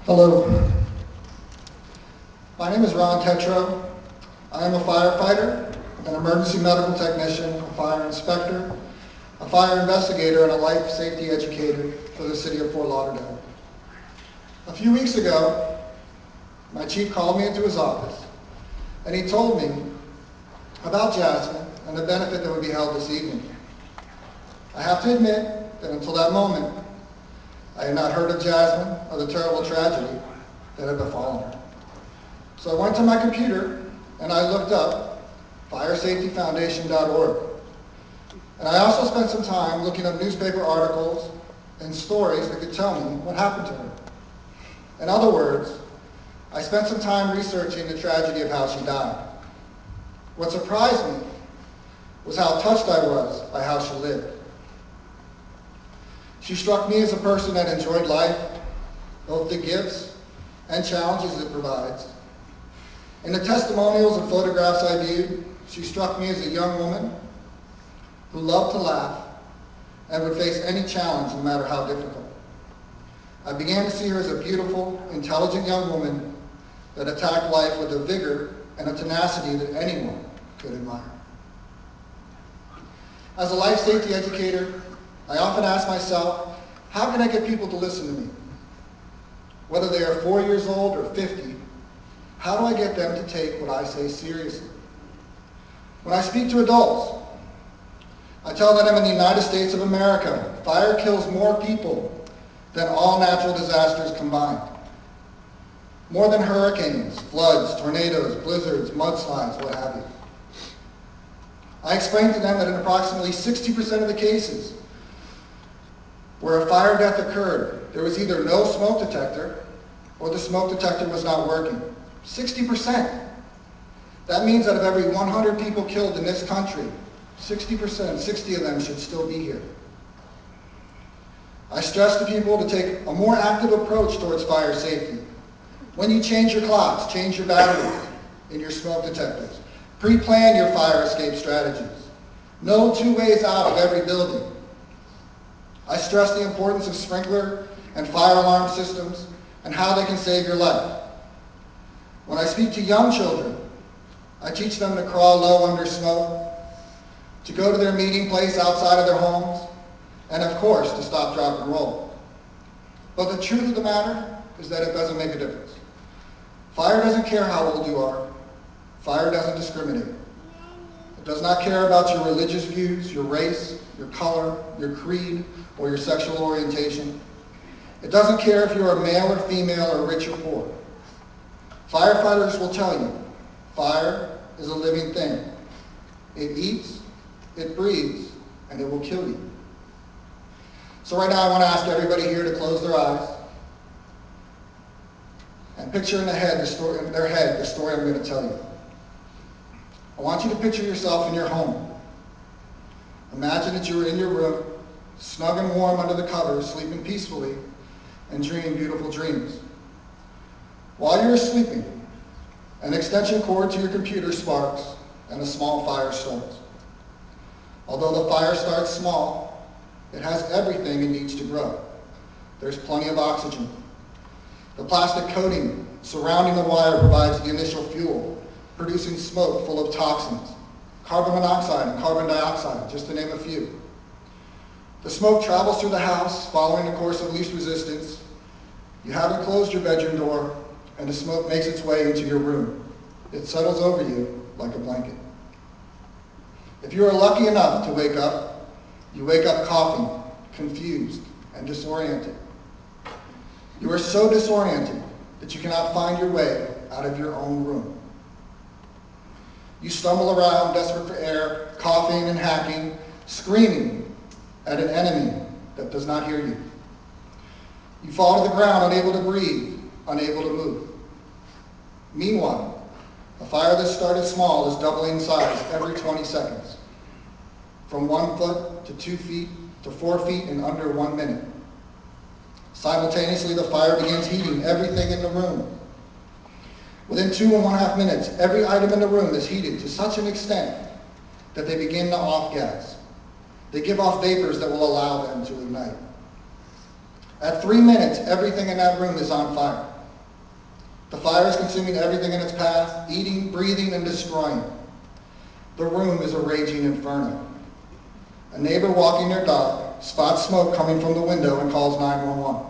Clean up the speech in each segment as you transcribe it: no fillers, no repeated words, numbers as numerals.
Hello, my name is Ron Tetreault. I am a firefighter, an emergency medical technician, a fire inspector, a fire investigator, and a life safety educator for the city of Fort Lauderdale. A few weeks ago, my chief called me into his office, and he told me about Jasmine and the benefit that would be held this evening. I have to admit that until that moment, I had not heard of Jasmine or the terrible tragedy that had befallen her. So I went to my computer and I looked up firesafetyfoundation.org. And I also spent some time looking up newspaper articles and stories that could tell me what happened to her. In other words, I spent some time researching the tragedy of how she died. What surprised me was how touched I was by how she lived. She struck me as a person that enjoyed life, both the gifts and challenges it provides. In the testimonials and photographs I viewed, she struck me as a young woman who loved to laugh and would face any challenge, no matter how difficult. I began to see her as a beautiful, intelligent young woman that attacked life with a vigor and a tenacity that anyone could admire. As a life safety educator, I often ask myself, how can I get people to listen to me? Whether they are 4 years old or 50, how do I get them to take what I say seriously? When I speak to adults, I tell them in the United States of America, fire kills more people than all natural disasters combined. More than hurricanes, floods, tornadoes, blizzards, mudslides, what have you. I explain to them that in approximately 60% of the cases where a fire death occurred, there was either no smoke detector or the smoke detector was not working. 60%. That means that of every 100 people killed in this country, 60%, 60 of them should still be here. I stress to people to take a more active approach towards fire safety. When you change your clocks, change your batteries in your smoke detectors. Pre-plan your fire escape strategies. Know 2 ways out of every building. I stress the importance of sprinkler and fire alarm systems and how they can save your life. When I speak to young children, I teach them to crawl low under smoke, to go to their meeting place outside of their homes, and of course, to stop, drop, and roll. But the truth of the matter is that it doesn't make a difference. Fire doesn't care how old you are. Fire doesn't discriminate. It does not care about your religious views, your race, your color, your creed, or your sexual orientation. It doesn't care if you're a male or female or rich or poor. Firefighters will tell you, fire is a living thing. It eats, it breathes, and it will kill you. So right now I want to ask everybody here to close their eyes and picture in their head the story I'm going to tell you. I want you to picture yourself in your home. Imagine that you were in your room, snug and warm under the covers, sleeping peacefully and dreaming beautiful dreams. While you're sleeping, an extension cord to your computer sparks and a small fire starts. Although the fire starts small, it has everything it needs to grow. There's plenty of oxygen. The plastic coating surrounding the wire provides the initial fuel, producing smoke full of toxins, carbon monoxide and carbon dioxide, just to name a few. The smoke travels through the house, following the course of least resistance. You haven't closed your bedroom door, and the smoke makes its way into your room. It settles over you like a blanket. If you are lucky enough to wake up, you wake up coughing, confused, and disoriented. You are so disoriented that you cannot find your way out of your own room. You stumble around, desperate for air, coughing and hacking, screaming at an enemy that does not hear you. You fall to the ground, unable to breathe, unable to move. Meanwhile, a fire that started small is doubling in size every 20 seconds, from 1 foot to 2 feet to 4 feet in under 1 minute. Simultaneously, the fire begins heating everything in the room. Within 2.5 minutes, every item in the room is heated to such an extent that they begin to off-gas. They give off vapors that will allow them to ignite. At 3 minutes, everything in that room is on fire. The fire is consuming everything in its path, eating, breathing, and destroying. The room is a raging inferno. A neighbor walking their dog spots smoke coming from the window and calls 911.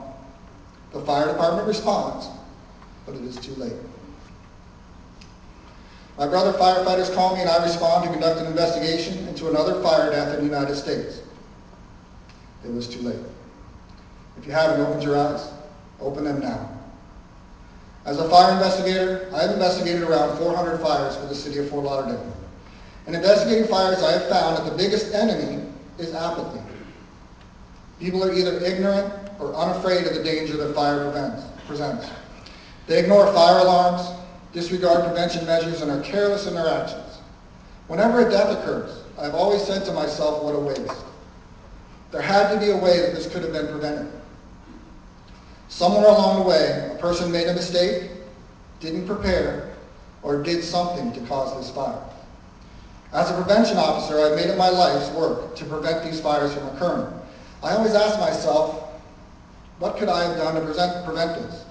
The fire department responds, but it is too late. My brother firefighters call me and I respond to conduct an investigation into another fire death in the United States. It was too late. If you haven't opened your eyes, open them now. As a fire investigator, I have investigated around 400 fires for the city of Fort Lauderdale. In investigating fires, I have found that the biggest enemy is apathy. People are either ignorant or unafraid of the danger that fire presents. They ignore fire alarms, disregard prevention measures, and are careless in their actions. Whenever a death occurs, I've always said to myself, what a waste. There had to be a way that this could have been prevented. Somewhere along the way, a person made a mistake, didn't prepare, or did something to cause this fire. As a prevention officer, I've made it my life's work to prevent these fires from occurring. I always ask myself, what could I have done to prevent this?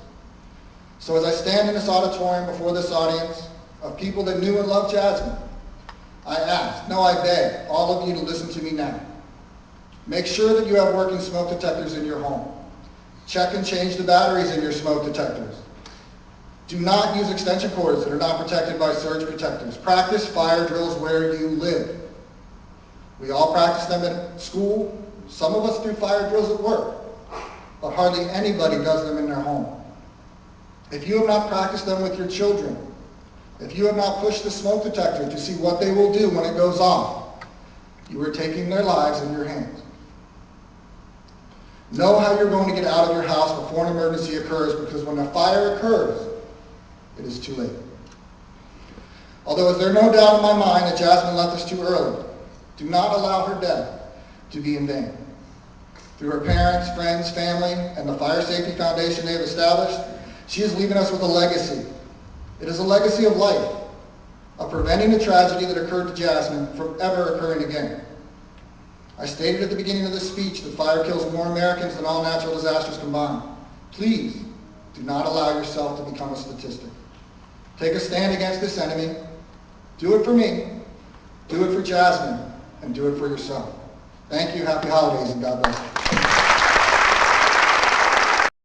So as I stand in this auditorium before this audience of people that knew and loved Jasmine, I ask, no, I beg all of you to listen to me now. Make sure that you have working smoke detectors in your home. Check and change the batteries in your smoke detectors. Do not use extension cords that are not protected by surge protectors. Practice fire drills where you live. We all practice them at school. Some of us do fire drills at work, but hardly anybody does them in their home. If you have not practiced them with your children, if you have not pushed the smoke detector to see what they will do when it goes off, you are taking their lives in your hands. Know how you're going to get out of your house before an emergency occurs, because when a fire occurs, it is too late. Although is there no doubt in my mind that Jasmine left us too early, do not allow her death to be in vain. Through her parents, friends, family, and the Fire Safety Foundation they have established, she is leaving us with a legacy. It is a legacy of life, of preventing the tragedy that occurred to Jasmine from ever occurring again. I stated at the beginning of this speech that fire kills more Americans than all natural disasters combined. Please do not allow yourself to become a statistic. Take a stand against this enemy. Do it for me, do it for Jasmine, and do it for yourself. Thank you, happy holidays, and God bless you.